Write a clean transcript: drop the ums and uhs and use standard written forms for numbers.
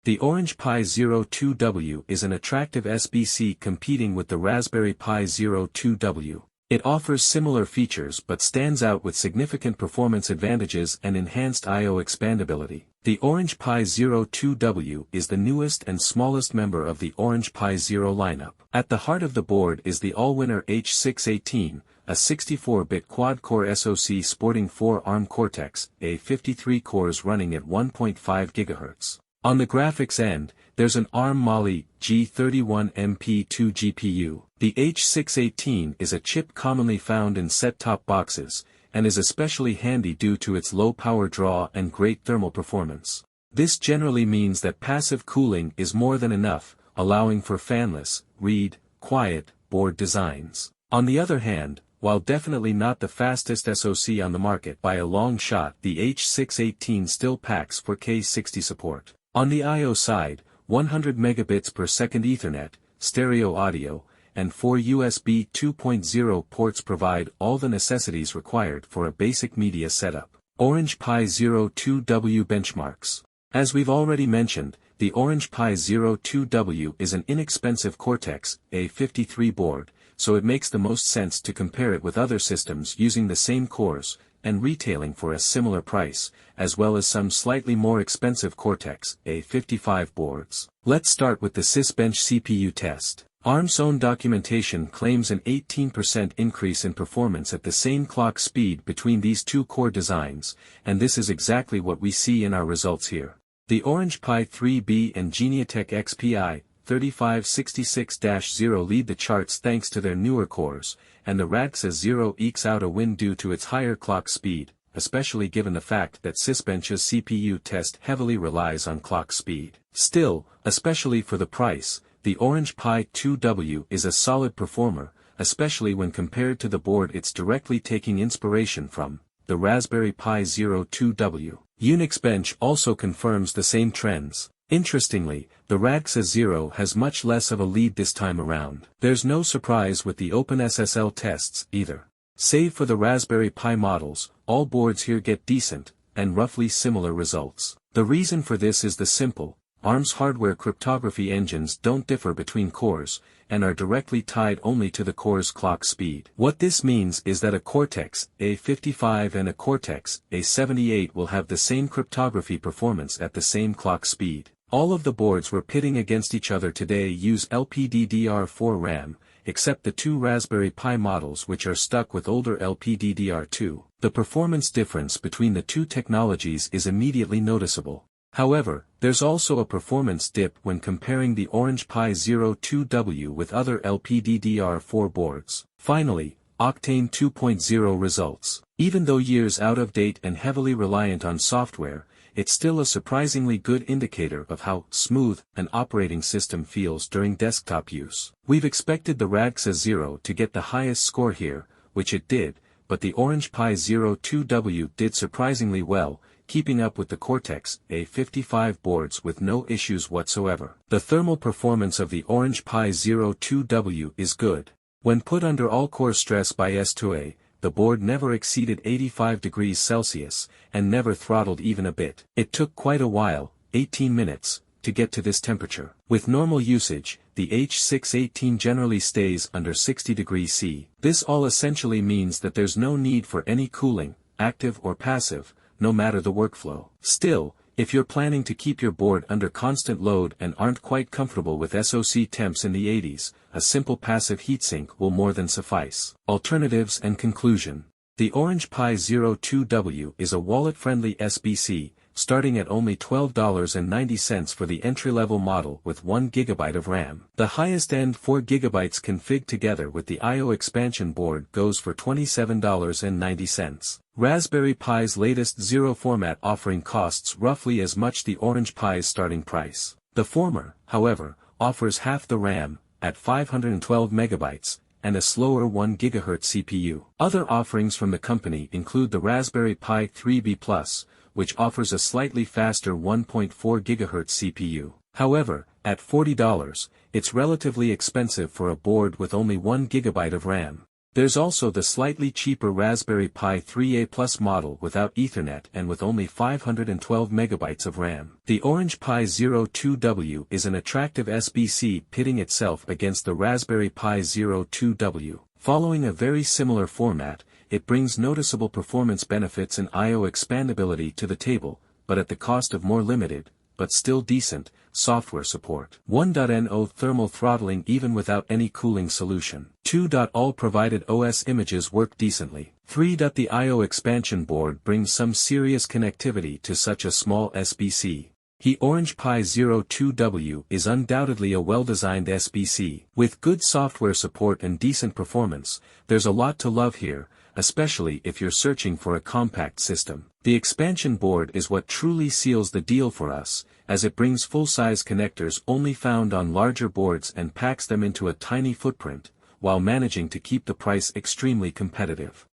The OrangePi 02W is an attractive SBC competing with the Raspberry Pi 02W. It offers similar features but stands out with significant performance advantages and enhanced I/O expandability. The OrangePi 02W is the newest and smallest member of the OrangePi 0 lineup. At the heart of the board is the all-winner H618, a 64-bit quad-core SoC sporting 4 ARM Cortex-A53 cores running at 1.5 GHz. On the graphics end, there's an ARM Mali G31MP2 GPU. The H618 is a chip commonly found in set-top boxes, and is especially handy due to its low power draw and great thermal performance. This generally means that passive cooling is more than enough, allowing for fanless, read, quiet, board designs. On the other hand, while definitely not the fastest SoC on the market by a long shot, the H618 still packs 4K60 support. On the I/O side, 100 megabits per second Ethernet, stereo audio, and 4 USB 2.0 ports provide all the necessities required for a basic media setup. OrangePi 02W benchmarks. As we've already mentioned, the OrangePi 02W is an inexpensive Cortex-A53 board, so it makes the most sense to compare it with other systems using the same cores, and retailing for a similar price, as well as some slightly more expensive Cortex-A55 boards. Let's start with the Sysbench CPU test. ARM's own documentation claims an 18% increase in performance at the same clock speed between these two core designs, and this is exactly what we see in our results here. The OrangePi 3B and Geniatech XPI 3566-0 lead the charts thanks to their newer cores, and the Radxa 0 ekes out a win due to its higher clock speed, especially given the fact that Sysbench's CPU test heavily relies on clock speed. Still, especially for the price, the OrangePi 2W is a solid performer, especially when compared to the board it's directly taking inspiration from, the Raspberry Pi 02W. UnixBench also confirms the same trends. Interestingly, the Radxa 0 has much less of a lead this time around. There's no surprise with the OpenSSL tests, either. Save for the Raspberry Pi models, all boards here get decent, and roughly similar results. The reason for this is the simple, ARM's hardware cryptography engines don't differ between cores, and are directly tied only to the core's clock speed. What this means is that a Cortex-A55 and a Cortex-A78 will have the same cryptography performance at the same clock speed. All of the boards we're pitting against each other today use LPDDR4 RAM, except the two Raspberry Pi models which are stuck with older LPDDR2. The performance difference between the two technologies is immediately noticeable. However, there's also a performance dip when comparing the OrangePi 02W with other LPDDR4 boards. Finally, Octane 2.0 results. Even though years out of date and heavily reliant on software, it's still a surprisingly good indicator of how smooth an operating system feels during desktop use. We've expected the Radxa 0 to get the highest score here, which it did, but the OrangePi 02W did surprisingly well, keeping up with the Cortex-A55 boards with no issues whatsoever. The thermal performance of the OrangePi 02W is good. When put under all-core stress by S2A, the board never exceeded 85 degrees Celsius, and never throttled even a bit. It took quite a while, 18 minutes, to get to this temperature. With normal usage, the H618 generally stays under 60 degrees C. This all essentially means that there's no need for any cooling, active or passive, no matter the workflow. Still, if you're planning to keep your board under constant load and aren't quite comfortable with SoC temps in the 80s, a simple passive heatsink will more than suffice. Alternatives and conclusion. The OrangePi 02W is a wallet-friendly SBC, starting at only $12.90 for the entry-level model with 1 GB of RAM. The highest-end 4 GB config together with the I/O expansion board goes for $27.90. Raspberry Pi's latest Zero format offering costs roughly as much the OrangePi's starting price. The former, however, offers half the RAM, at 512 MB, and a slower 1 GHz CPU. Other offerings from the company include the Raspberry Pi 3B Plus, which offers a slightly faster 1.4 GHz CPU. However, at $40, it's relatively expensive for a board with only 1 GB of RAM. There's also the slightly cheaper Raspberry Pi 3A Plus model without Ethernet and with only 512 MB of RAM. The OrangePi 02W is an attractive SBC pitting itself against the Raspberry Pi 02W. Following a very similar format, it brings noticeable performance benefits and I/O expandability to the table, but at the cost of more limited, but still decent, software support. 1.0 thermal throttling even without any cooling solution. 2. All provided OS images work decently. 3. The I/O expansion board brings some serious connectivity to such a small SBC. The OrangePi 02W is undoubtedly a well-designed SBC. With good software support and decent performance, there's a lot to love here, especially if you're searching for a compact system. The expansion board is what truly seals the deal for us, as it brings full-size connectors only found on larger boards and packs them into a tiny footprint, while managing to keep the price extremely competitive.